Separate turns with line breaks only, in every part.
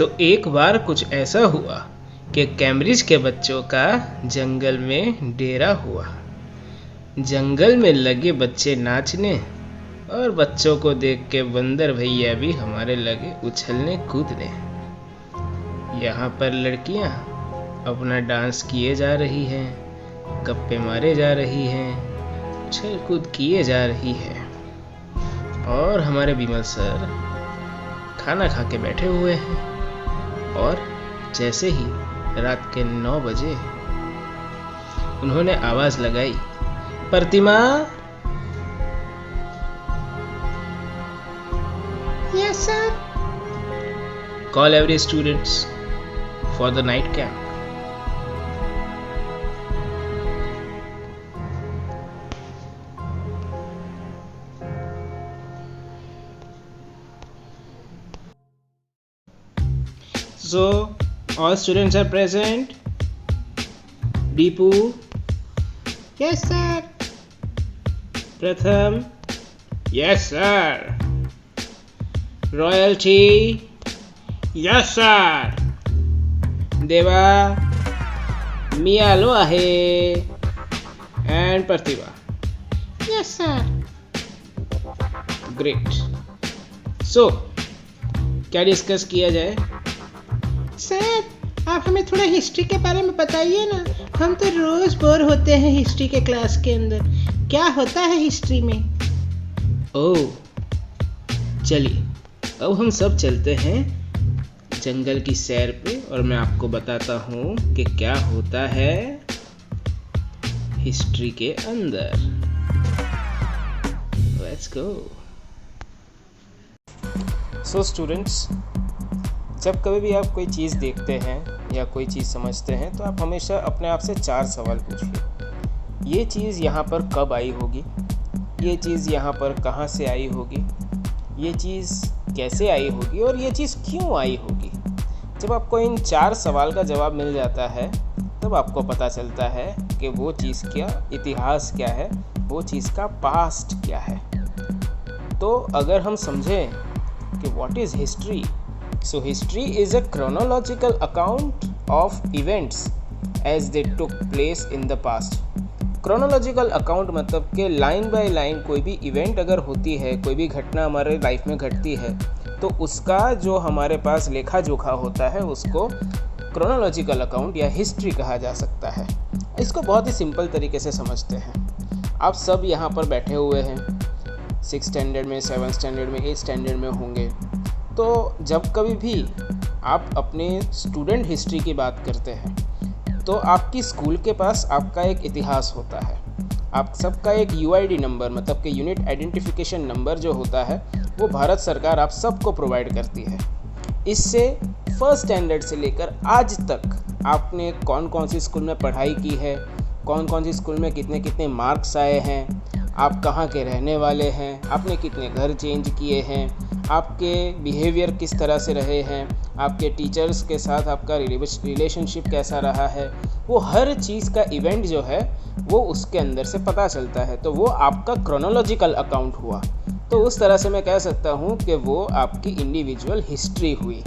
तो एक बार कुछ ऐसा हुआ कि कैम्ब्रिज के बच्चों का जंगल में डेरा हुआ। जंगल में लगे बच्चे नाचने और बच्चों को देख के बंदर भैया भी हमारे लगे उछलने कूदने। यहाँ पर लड़कियाँ अपना डांस किए जा रही हैं, गप्पे मारे जा रही हैं, उछल कूद किए जा रही है, और हमारे बिमल सर खाना खा के बैठे हुए हैं। और जैसे ही रात के 9 बजे उन्होंने आवाज लगाई, Pratima.
Yes sir.
Call every students for the night camp. So, all students are present. Deepu.
Yes sir.
Pratham. Yes, sir. Royalty. Yes, sir. Deva. Miyalo ahe. And Pratibha.
Yes sir.
Great. So, क्या discuss किया जाए?
Sir, आप हमें थोड़ा history के बारे में बताइए ना। हम तो रोज बोर होते हैं हिस्ट्री के क्लास के अंदर। क्या होता है हिस्ट्री में?
ओह, चलिए अब हम सब चलते हैं जंगल की सैर पे और मैं आपको बताता हूँ कि क्या होता है हिस्ट्री के अंदर। Let's go. सो स्टूडेंट्स, जब कभी भी आप कोई चीज़ देखते हैं या कोई चीज़ समझते हैं तो आप हमेशा अपने आप से 4 सवाल पूछिए। ये चीज़ यहाँ पर कब आई होगी, ये चीज़ यहाँ पर कहाँ से आई होगी, ये चीज़ कैसे आई होगी और ये चीज़ क्यों आई होगी। जब आपको इन 4 सवाल का जवाब मिल जाता है तब आपको पता चलता है कि वो चीज़ का इतिहास क्या है, वो चीज़ का पास्ट क्या है। तो अगर हम समझें कि what is history, so history is a chronological account of events as they took place in the past. chronological account मतलब कि लाइन बाय लाइन कोई भी इवेंट अगर होती है, कोई भी घटना हमारे लाइफ में घटती है तो उसका जो हमारे पास लेखा जोखा होता है उसको chronological account या हिस्ट्री कहा जा सकता है। इसको बहुत ही सिंपल तरीके से समझते हैं। आप सब यहाँ पर बैठे हुए हैं, 6th स्टैंडर्ड में, 7th स्टैंडर्ड में, 8th स्टैंडर्ड में होंगे। तो जब कभी भी आप अपने स्टूडेंट हिस्ट्री की बात करते हैं तो आपकी स्कूल के पास आपका एक इतिहास होता है। आप सबका एक यूआईडी नंबर मतलब कि यूनिट आइडेंटिफिकेशन नंबर जो होता है वो भारत सरकार आप सबको प्रोवाइड करती है। इससे 1st स्टैंडर्ड से लेकर आज तक आपने कौन कौन सी स्कूल में पढ़ाई की है, कौन कौन सी स्कूल में कितने कितने मार्क्स आए हैं, आप कहाँ के रहने वाले हैं, आपने कितने घर चेंज किए हैं, आपके बिहेवियर किस तरह से रहे हैं, आपके टीचर्स के साथ आपका रिलेशनशिप कैसा रहा है, वो हर चीज़ का इवेंट जो है वो उसके अंदर से पता चलता है। तो वो आपका क्रोनोलॉजिकल अकाउंट हुआ। तो उस तरह से मैं कह सकता हूँ कि वो आपकी इंडिविजुअल हिस्ट्री हुई।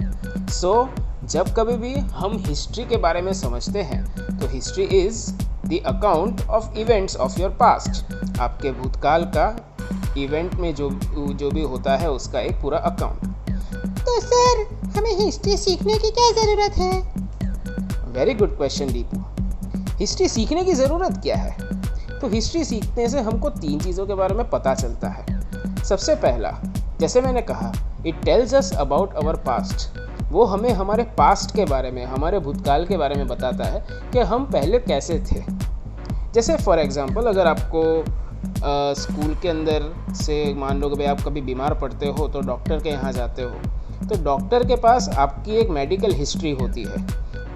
सो जब कभी भी हम हिस्ट्री के बारे में समझते हैं तो history is the account of events of your past. आपके भूतकाल का इवेंट में जो भी होता है उसका एक पूरा अकाउंट।
तो सर, हमें हिस्ट्री सीखने की क्या ज़रूरत है?
Very good question Deepu. History सीखने की ज़रूरत क्या है? तो हिस्ट्री सीखने से हमको 3 चीज़ों के बारे में पता चलता है। सबसे पहला, जैसे मैंने कहा, it tells us about our past. वो हमें हमारे पास्ट के बारे में, हमारे भूतकाल के बारे में बताता है कि हम पहले कैसे थे। जैसे फॉर एग्ज़ाम्पल, अगर आपको स्कूल के अंदर से मान लो कि भाई आप कभी बीमार पड़ते हो तो डॉक्टर के यहाँ जाते हो, तो डॉक्टर के पास आपकी एक मेडिकल हिस्ट्री होती है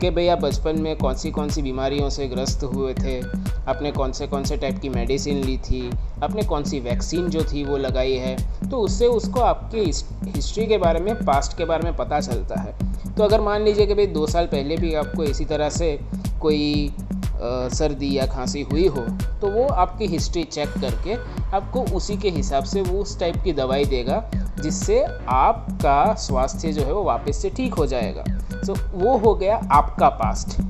कि भाई आप बचपन में कौन सी बीमारियों से ग्रस्त हुए थे, आपने कौन से टाइप की मेडिसिन ली थी, आपने कौन सी वैक्सीन जो थी वो लगाई है। तो उससे उसको आपकी हिस्ट्री के बारे में, पास्ट के बारे में पता चलता है। तो अगर मान लीजिए कि भाई 2 साल पहले भी आपको इसी तरह से कोई सर्दी या खांसी हुई हो तो वो आपकी हिस्ट्री चेक करके आपको उसी के हिसाब से वो उस टाइप की दवाई देगा जिससे आपका स्वास्थ्य जो है वो वापस से ठीक हो जाएगा। सो वो हो गया आपका पास्ट,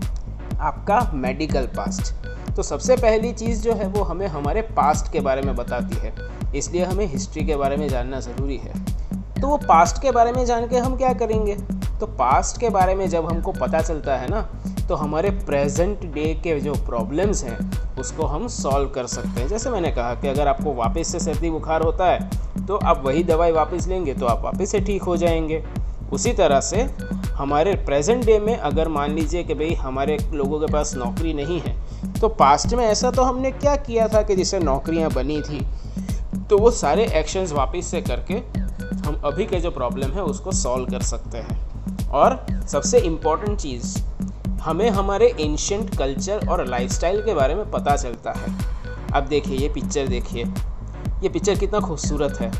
आपका मेडिकल पास्ट। तो सबसे पहली चीज़ जो है वो हमें हमारे पास्ट के बारे में बताती है, इसलिए हमें हिस्ट्री के बारे में जानना ज़रूरी है। तो वो पास्ट के बारे में जान के हम क्या करेंगे? तो पास्ट के बारे में जब हमको पता चलता है ना, तो हमारे प्रेजेंट डे के जो प्रॉब्लम्स हैं उसको हम सॉल्व कर सकते हैं। जैसे मैंने कहा कि अगर आपको वापस से सर्दी बुखार होता है तो आप वही दवाई वापस लेंगे तो आप वापस से ठीक हो जाएंगे। उसी तरह से हमारे प्रेजेंट डे में अगर मान लीजिए कि भाई हमारे लोगों के पास नौकरी नहीं है, तो पास्ट में ऐसा तो हमने क्या किया था कि जिससे नौकरियां बनी थी, तो वो सारे एक्शंस वापस से करके हम अभी के जो प्रॉब्लम है उसको सॉल्व कर सकते हैं। और सबसे इम्पॉर्टेंट चीज़, हमें हमारे एंशिएंट कल्चर और लाइफस्टाइल के बारे में पता चलता है। अब देखिए ये पिक्चर, देखिए ये पिक्चर कितना खूबसूरत है।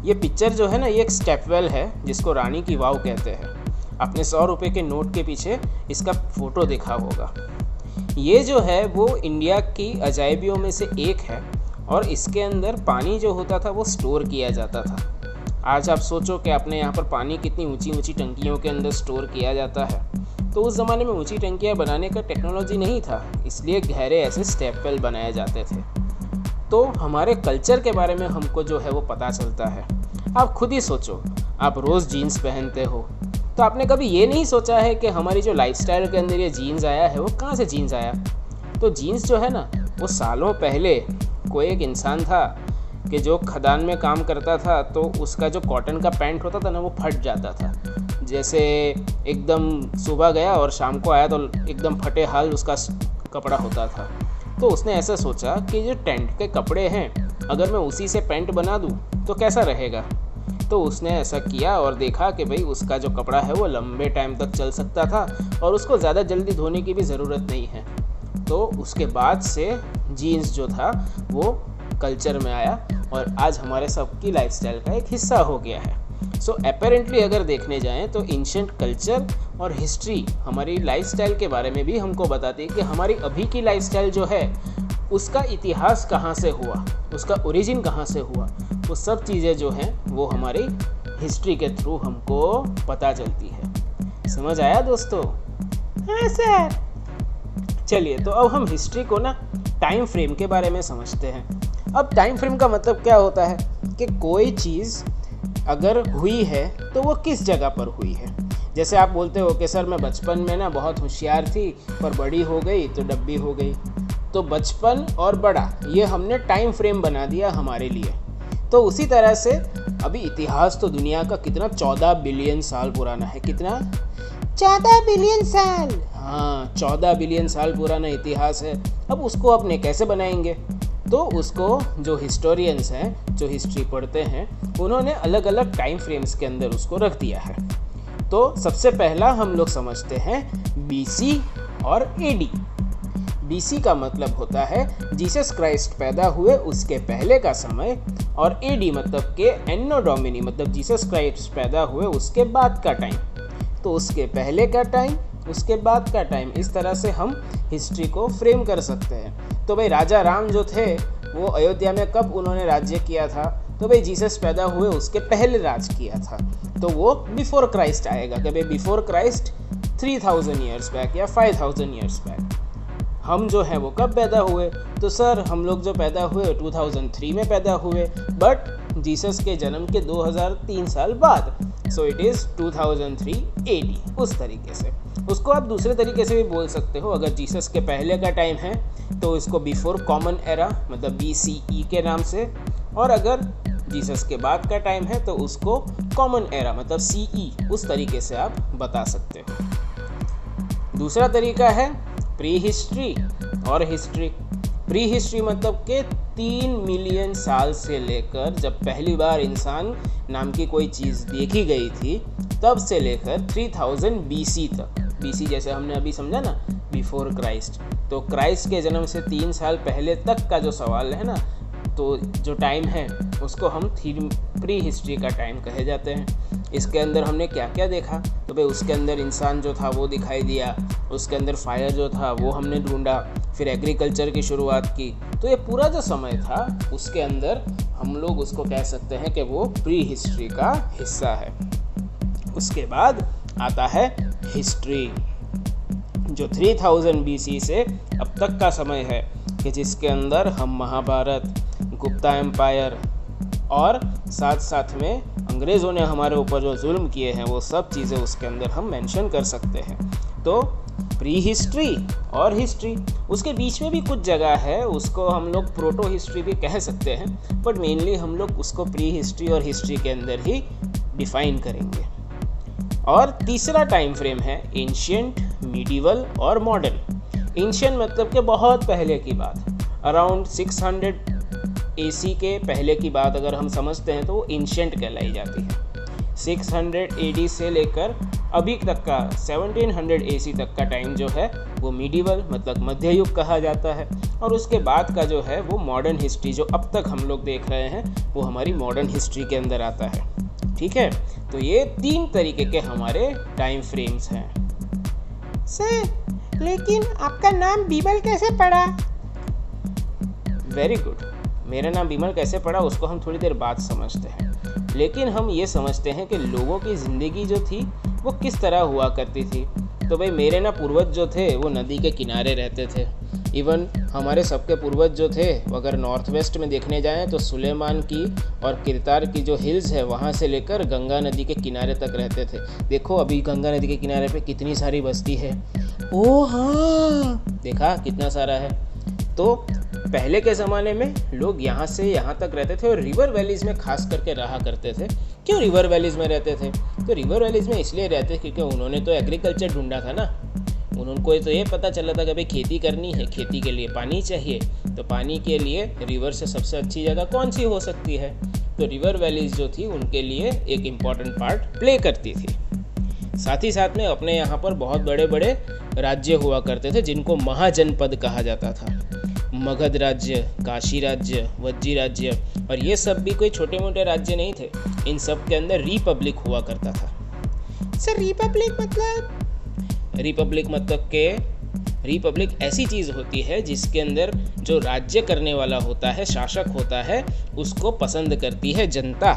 ये पिक्चर जो है ना, ये एक स्टेपवेल है जिसको रानी की वाव कहते हैं। आपने 100 रुपये के नोट के पीछे इसका फ़ोटो देखा होगा। ये जो है वो इंडिया की अजायबियों में से एक है और इसके अंदर पानी जो होता था वो स्टोर किया जाता था। आज आप सोचो कि अपने यहाँ पर पानी कितनी ऊंची ऊंची टंकियों के अंदर स्टोर किया जाता है। तो उस ज़माने में ऊंची टंकियाँ बनाने का टेक्नोलॉजी नहीं था, इसलिए गहरे ऐसे स्टेपवेल बनाए जाते थे। तो हमारे कल्चर के बारे में हमको जो है वो पता चलता है। आप खुद ही सोचो, आप रोज़ जीन्स पहनते हो, तो आपने कभी ये नहीं सोचा है कि हमारी जो लाइफस्टाइल के अंदर ये जीन्स आया है वो कहाँ से जीन्स आया? तो जीन्स जो है ना, वो सालों पहले कोई एक इंसान था कि जो खदान में काम करता था, तो उसका जो कॉटन का पैंट होता था ना वो फट जाता था। जैसे एकदम सुबह गया और शाम को आया तो एकदम फटे हाल उसका कपड़ा होता था। तो उसने ऐसा सोचा कि जो टेंट के कपड़े हैं, अगर मैं उसी से पैंट बना दूं तो कैसा रहेगा। तो उसने ऐसा किया और देखा कि भाई उसका जो कपड़ा है वो लंबे टाइम तक चल सकता था और उसको ज़्यादा जल्दी धोने की भी ज़रूरत नहीं है। तो उसके बाद से जीन्स जो था वो कल्चर में आया और आज हमारे सबकी लाइफस्टाइल का एक हिस्सा हो गया है। सो अपेरेंटली अगर देखने जाएं तो एंशिएंट कल्चर और हिस्ट्री हमारी लाइफस्टाइल के बारे में भी हमको बताती है कि हमारी अभी की लाइफस्टाइल जो है उसका इतिहास कहाँ से हुआ, उसका ओरिजिन कहाँ से हुआ, वो सब चीज़ें जो हैं वो हमारी हिस्ट्री के थ्रू हमको पता चलती है। समझ आया दोस्तों?
हाँ सर।
चलिए, तो अब हम हिस्ट्री को ना टाइम फ्रेम के बारे में समझते हैं। अब टाइम फ्रेम का मतलब क्या होता है कि कोई चीज़ अगर हुई है तो वो किस जगह पर हुई है। जैसे आप बोलते हो कि सर मैं बचपन में ना बहुत होशियार थी पर बड़ी हो गई तो डब्बी हो गई। तो बचपन और बड़ा ये हमने टाइम फ्रेम बना दिया हमारे लिए। तो उसी तरह से अभी इतिहास तो दुनिया का कितना 14 बिलियन साल पुराना है। कितना?
14 बिलियन साल।
हाँ, 14 बिलियन साल पुराना इतिहास है। अब उसको अपने कैसे बनाएंगे? तो उसको जो हिस्टोरियंस हैं, जो हिस्ट्री पढ़ते हैं, उन्होंने अलग अलग टाइम फ्रेम्स के अंदर उसको रख दिया है। तो सबसे पहला हम लोग समझते हैं BC और AD। BC का मतलब होता है जीसस क्राइस्ट पैदा हुए उसके पहले का समय, और AD मतलब के एनो डोमिनी मतलब जीसस क्राइस्ट पैदा हुए उसके बाद का टाइम। तो उसके पहले का टाइम, उसके बाद का टाइम, इस तरह से हम हिस्ट्री को फ्रेम कर सकते हैं। तो भाई राजा राम जो थे वो अयोध्या में कब उन्होंने राज्य किया था? तो भाई जीसस पैदा हुए उसके पहले राज किया था, तो वो बिफोर क्राइस्ट आएगा कि भाई बिफोर क्राइस्ट 3000 ईयर्स बैक या 5000 ईयर्स बैक। हम जो है वो कब पैदा हुए? तो सर हम लोग जो पैदा हुए 2003 में पैदा हुए, बट जीसस के जन्म के 2003 साल बाद। So it is 2003 AD। उस तरीके से उसको आप दूसरे तरीके से भी बोल सकते हो। अगर जीसस के पहले का टाइम है तो इसको बिफोर कॉमन एरा मतलब BCE के नाम से, और अगर जीसस के बाद का टाइम है तो उसको कॉमन एरा मतलब CE, उस तरीके से आप बता सकते हो। दूसरा तरीका है प्री हिस्ट्री और हिस्ट्री। प्री हिस्ट्री मतलब के 3 मिलियन साल से लेकर जब पहली बार इंसान नाम की कोई चीज़ देखी गई थी तब से लेकर 3000 BC तक। BC जैसे हमने अभी समझा ना, बिफोर क्राइस्ट। तो क्राइस्ट के जन्म से 3 साल पहले तक का जो सवाल है ना, तो जो टाइम है उसको हम प्री हिस्ट्री का टाइम कहे जाते हैं। इसके अंदर हमने क्या क्या देखा? तो भाई उसके अंदर इंसान जो था वो दिखाई दिया, उसके अंदर फायर जो था वो हमने ढूंढा, फिर एग्रीकल्चर की शुरुआत की। तो ये पूरा जो समय था उसके अंदर हम लोग उसको कह सकते हैं कि वो प्री हिस्ट्री का हिस्सा है। उसके बाद आता है हिस्ट्री, जो 3000 BC से अब तक का समय है कि जिसके अंदर हम महाभारत, गुप्ता एम्पायर और साथ साथ में अंग्रेज़ों ने हमारे ऊपर जो जुल्म किए हैं वो सब चीज़ें उसके अंदर हम मेंशन कर सकते हैं। तो प्री हिस्ट्री और हिस्ट्री, उसके बीच में भी कुछ जगह है, उसको हम लोग प्रोटो हिस्ट्री भी कह सकते हैं, बट मेनली हम लोग उसको प्री हिस्ट्री और हिस्ट्री के अंदर ही डिफाइन करेंगे। और तीसरा टाइम फ्रेम है एंशिएंट, मिडिवल और मॉडर्न। एंशिएंट मतलब कि बहुत पहले की बात, अराउंड 600 AC के पहले की बात अगर हम समझते हैं तो वो एंशिएंट कहलाई जाती है। 600 AD से लेकर अभी तक का 1700 AC तक का टाइम जो है वो मिडिवल मतलब मध्य युग कहा जाता है। और उसके बाद का जो है वो मॉडर्न हिस्ट्री, जो अब तक हम लोग देख रहे हैं वो हमारी मॉडर्न हिस्ट्री के अंदर आता है। ठीक है, तो ये 3 तरीके के हमारे टाइम फ्रेम्स हैं।
सर, लेकिन आपका नाम बीमल कैसे पड़ा?
वेरी गुड, मेरा नाम बीमल कैसे पड़ा उसको हम थोड़ी देर बाद समझते हैं, लेकिन हम ये समझते हैं कि लोगों की ज़िंदगी जो थी वो किस तरह हुआ करती थी। तो भाई मेरे ना पूर्वज जो थे वो नदी के किनारे रहते थे। इवन हमारे सबके पूर्वज जो थे अगर नॉर्थ वेस्ट में देखने जाएं तो सुलेमान की और किरतार की जो हिल्स है वहाँ से लेकर गंगा नदी के किनारे तक रहते थे। देखो अभी गंगा नदी के किनारे पे कितनी सारी बस्ती है।
ओह हाँ,
देखा कितना सारा है। तो पहले के ज़माने में लोग यहाँ से यहाँ तक रहते थे और रिवर वैलीज़ में खास करके रहा करते थे। क्यों रिवर वैलीज़ में रहते थे? तो रिवर वैलीज़ में इसलिए रहते क्योंकि उन्होंने तो एग्रीकल्चर ढूंढा था ना। उनको तो ये पता चला था कि भाई खेती करनी है, खेती के लिए पानी चाहिए, तो पानी के लिए रिवर से सबसे अच्छी जगह कौन सी हो सकती है? तो रिवर वैलीज़ जो थी उनके लिए एक इम्पॉर्टेंट पार्ट प्ले करती थी। साथ ही साथ में अपने यहाँ पर बहुत बड़े बड़े राज्य हुआ करते थे जिनको महाजनपद कहा जाता था। मगध राज्य, काशी राज्य, वज्जी राज्य, और ये सब भी कोई छोटे मोटे राज्य नहीं थे। इन सब के अंदर रिपब्लिक हुआ करता था।
सर रिपब्लिक मतलब?
रिपब्लिक ऐसी चीज़ होती है जिसके अंदर जो राज्य करने वाला होता है, शासक होता है, उसको पसंद करती है जनता।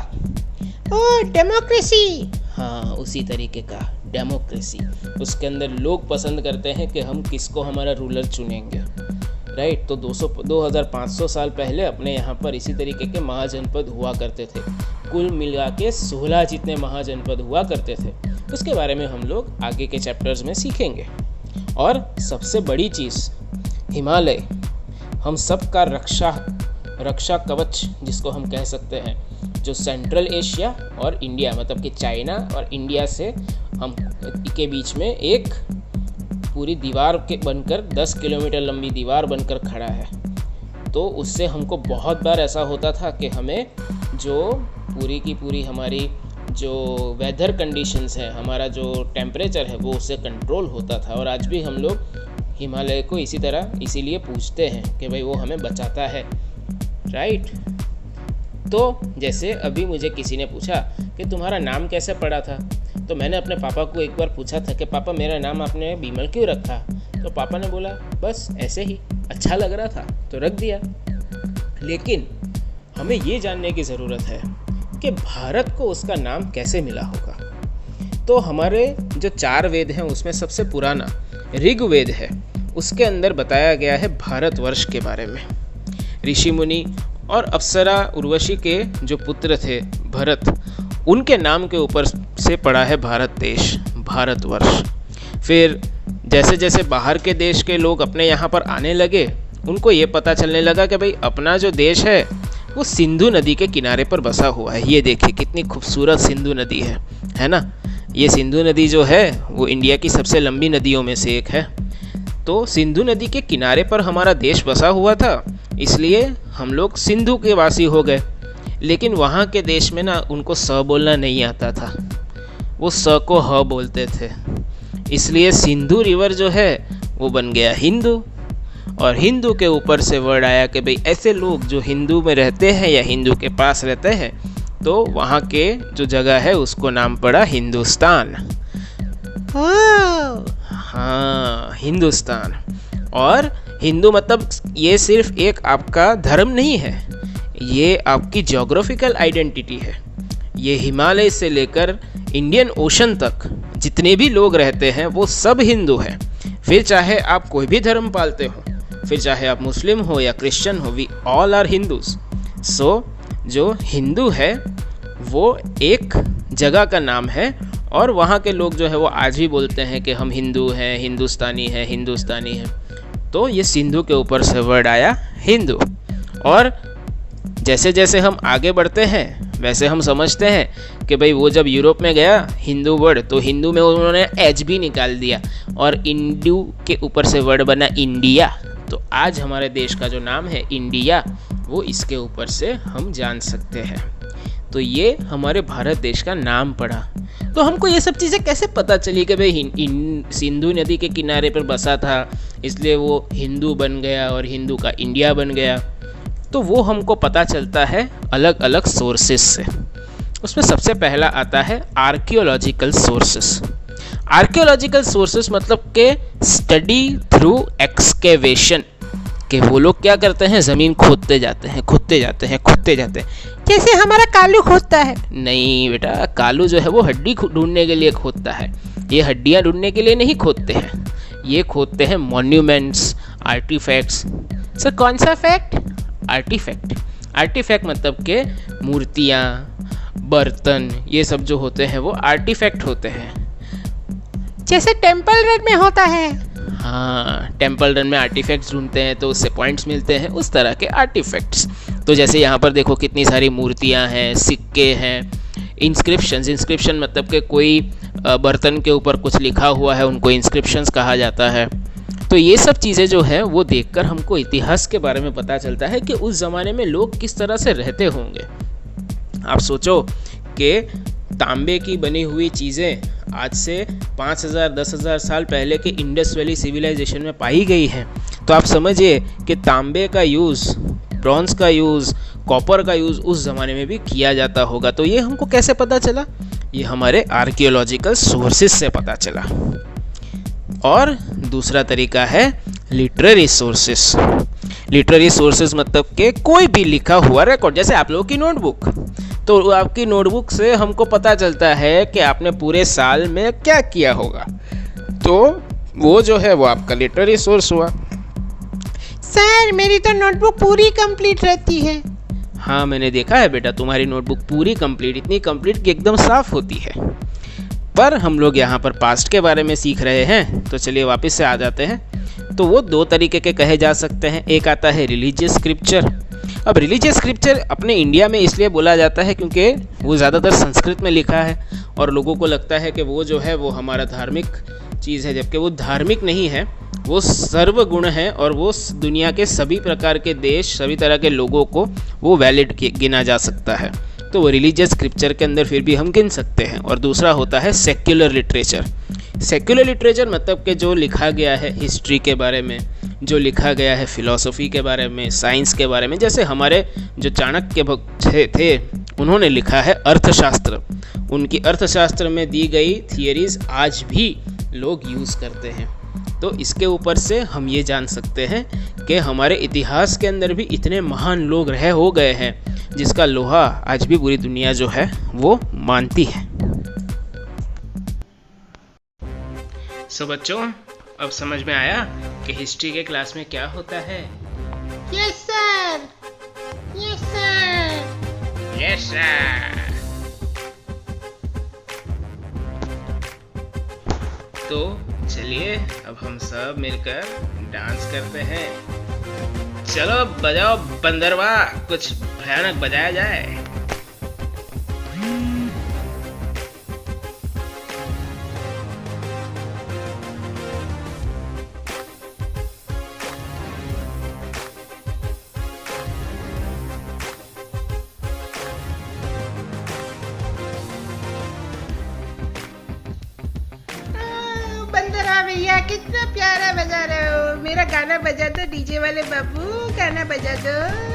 ओह, डेमोक्रेसी।
हाँ, उसी तरीके का डेमोक्रेसी। उसके अंदर लोग पसंद करते हैं कि हम किसको हमारा रूलर चुनेंगे, राइट। तो 2500 साल पहले अपने यहाँ पर इसी तरीके के महाजनपद हुआ करते थे। कुल मिला के 16 जितने महाजनपद हुआ करते थे। उसके बारे में हम लोग आगे के चैप्टर्स में सीखेंगे। और सबसे बड़ी चीज़ हिमालय, हम सब का रक्षा कवच जिसको हम कह सकते हैं, जो सेंट्रल एशिया और इंडिया मतलब कि चाइना और इंडिया से हम के बीच में एक पूरी दीवार के बनकर 10 किलोमीटर लंबी दीवार बनकर खड़ा है। तो उससे हमको बहुत बार ऐसा होता था कि हमें जो पूरी की पूरी हमारी जो वेदर कंडीशंस है, हमारा जो टेम्परेचर है वो उससे कंट्रोल होता था। और आज भी हम लोग हिमालय को इसी तरह इसीलिए पूछते हैं कि भाई वो हमें बचाता है, राइट। तो जैसे अभी मुझे किसी ने पूछा कि तुम्हारा नाम कैसे पड़ा था, तो मैंने अपने पापा को एक बार पूछा था कि पापा मेरा नाम आपने बीमल क्यों रखा? तो पापा ने बोला बस ऐसे ही, अच्छा लग रहा था तो रख दिया। लेकिन हमें ये जानने की ज़रूरत है कि भारत को उसका नाम कैसे मिला होगा। तो हमारे जो 4 वेद हैं उसमें सबसे पुराना ऋग्वेद है, उसके अंदर बताया गया है भारतवर्ष के बारे में। ऋषि मुनि और अप्सरा उर्वशी के जो पुत्र थे भरत, उनके नाम के ऊपर से पड़ा है भारत देश, भारतवर्ष। फिर जैसे जैसे बाहर के देश के लोग अपने यहाँ पर आने लगे, उनको ये पता चलने लगा कि भाई अपना जो देश है वो सिंधु नदी के किनारे पर बसा हुआ है। ये देखिए कितनी खूबसूरत सिंधु नदी है ना। ये सिंधु नदी जो है वो इंडिया की सबसे लंबी नदियों में से एक है। तो सिंधु नदी के किनारे पर हमारा देश बसा हुआ था, इसलिए हम लोग सिंधु के वासी हो गए। लेकिन वहाँ के देश में ना उनको स बोलना नहीं आता था, वो स को ह बोलते थे। इसलिए सिंधु रिवर जो है वो बन गया हिंदू, और हिंदू के ऊपर से वर्ड आया कि भाई ऐसे लोग जो हिंदू में रहते हैं या हिंदू के पास रहते हैं, तो वहाँ के जो जगह है उसको नाम पड़ा हिंदुस्तान। हाँ, हिंदुस्तान। और हिंदू मतलब ये सिर्फ एक आपका धर्म नहीं है, ये आपकी ज्योग्राफिकल आइडेंटिटी है। ये हिमालय से लेकर इंडियन ओशन तक जितने भी लोग रहते हैं वो सब हिंदू हैं। फिर चाहे आप कोई भी धर्म पालते हो, फिर चाहे आप मुस्लिम हो या क्रिश्चियन हो, वी ऑल आर हिंदूज। सो जो हिंदू है वो एक जगह का नाम है, और वहाँ के लोग जो है वो आज भी बोलते हैं कि हम हिंदू हैं, हिंदुस्तानी हैं, हिंदुस्तानी हैं। तो ये सिंधु के ऊपर से वर्ड आया हिंदू। और जैसे जैसे हम आगे बढ़ते हैं वैसे हम समझते हैं कि भाई वो जब यूरोप में गया हिंदू वर्ड, तो हिंदू में उन्होंने एच भी निकाल दिया और इंडू के ऊपर से वर्ड बना इंडिया। तो आज हमारे देश का जो नाम है इंडिया, वो इसके ऊपर से हम जान सकते हैं। तो ये हमारे भारत देश का नाम पड़ा। तो हमको ये सब चीज़ें कैसे पता चली कि भाई सिंधु नदी के किनारे पर बसा था इसलिए वो हिंदू बन गया और हिंदू का इंडिया बन गया? तो वो हमको पता चलता है अलग अलग सोर्सेस से। उसमें सबसे पहला आता है आर्कियोलॉजिकल सोर्सेस। आर्कियोलॉजिकल सोर्सेस मतलब के स्टडी थ्रू एक्सकेवेशन, कि वो लोग क्या करते हैं, ज़मीन खोदते जाते हैं,
जैसे हमारा कालू खोदता है।
नहीं बेटा, कालू जो है वो हड्डी ढूंढने के लिए खोदता है, ये हड्डियाँ ढूंढने के लिए नहीं खोदते हैं, ये खोदते हैं मॉन्यूमेंट्स, आर्टिफैक्ट्स। सर कौन सा फैक्ट? आर्टिफैक्ट मतलब के मूर्तियाँ, बर्तन, ये सब जो होते हैं वो आर्टिफैक्ट होते हैं।
जैसे टेम्पल रन में होता है।
हाँ, टेम्पल रन में आर्टिफैक्ट्स ढूंढते हैं तो उससे पॉइंट्स मिलते हैं, उस तरह के आर्टिफैक्ट्स। तो जैसे यहाँ पर देखो कितनी सारी मूर्तियाँ हैं, सिक्के हैं, इंस्क्रिप्शन मतलब कि कोई बर्तन के ऊपर कुछ लिखा हुआ है, उनको इंस्क्रिप्शंस कहा जाता है। तो ये सब चीज़ें जो हैं वो देखकर हमको इतिहास के बारे में पता चलता है कि उस ज़माने में लोग किस तरह से रहते होंगे। आप सोचो कि तांबे की बनी हुई चीज़ें आज से 5000 10,000 साल पहले के इंडस वैली सिविलाइजेशन में पाई गई हैं। तो आप समझिए कि तांबे का यूज़, ब्रॉन्ज का यूज़, कॉपर का यूज़ उस ज़माने में भी किया जाता होगा। तो ये हमको कैसे पता चला? ये हमारे आर्कियोलॉजिकल सोर्सेस से पता चला। और दूसरा तरीका है लिटरेरी सोर्सेस। लिटरेरी सोर्सेस मतलब कि कोई भी लिखा हुआ रिकॉर्ड, जैसे आप लोगों की नोटबुक। तो आपकी नोटबुक से हमको पता चलता है कि आपने पूरे साल में क्या किया होगा, तो वो जो है वो आपका लिटरेरी सोर्स हुआ।
सर मेरी तो नोटबुक पूरी कंप्लीट रहती है।
हाँ, मैंने देखा है बेटा, तुम्हारी नोटबुक पूरी कंप्लीट, इतनी कंप्लीट कि एकदम साफ होती है। पर हम लोग यहाँ पर पास्ट के बारे में सीख रहे हैं, तो चलिए वापस से आ जाते हैं। तो वो दो तरीके के कहे जा सकते हैं। एक आता है रिलीजियस स्क्रिप्चर। अब रिलीजियस स्क्रिप्चर अपने इंडिया में इसलिए बोला जाता है क्योंकि वो ज़्यादातर संस्कृत में लिखा है और लोगों को लगता है कि वो जो है वो हमारा धार्मिक चीज़ है, जबकि वो धार्मिक नहीं है, वो सर्वगुण है और वो दुनिया के सभी प्रकार के देश, सभी तरह के लोगों को वो वैलिड गिना जा सकता है। तो वो रिलीजियस स्क्रिप्चर के अंदर फिर भी हम गिन सकते हैं। और दूसरा होता है सेक्युलर लिटरेचर। सेक्युलर लिटरेचर मतलब कि जो लिखा गया है हिस्ट्री के बारे में, जो लिखा गया है फिलॉसफी के बारे में, साइंस के बारे में। जैसे हमारे जो चाणक्य भक्त थे उन्होंने लिखा है अर्थशास्त्र। उनकी अर्थशास्त्र में दी गई थियरीज आज भी लोग यूज़ करते हैं। तो इसके ऊपर से हम ये जान सकते हैं कि हमारे इतिहास के अंदर भी इतने महान लोग रहे हो गए हैं जिसका लोहा आज भी पूरी दुनिया जो है वो मानती है। सो बच्चों, अब समझ में आया कि हिस्ट्री के क्लास में क्या होता है?
Yes sir, yes sir,
yes sir. तो चलिए अब हम सब मिलकर डांस करते हैं। चलो बजाओ बंदरवा, कुछ भयानक बजाया जाए।
भैया कितना प्यारा बजा रहे हो। मेरा गाना बजा दो, डीजे वाले बाबू गाना बजा दो।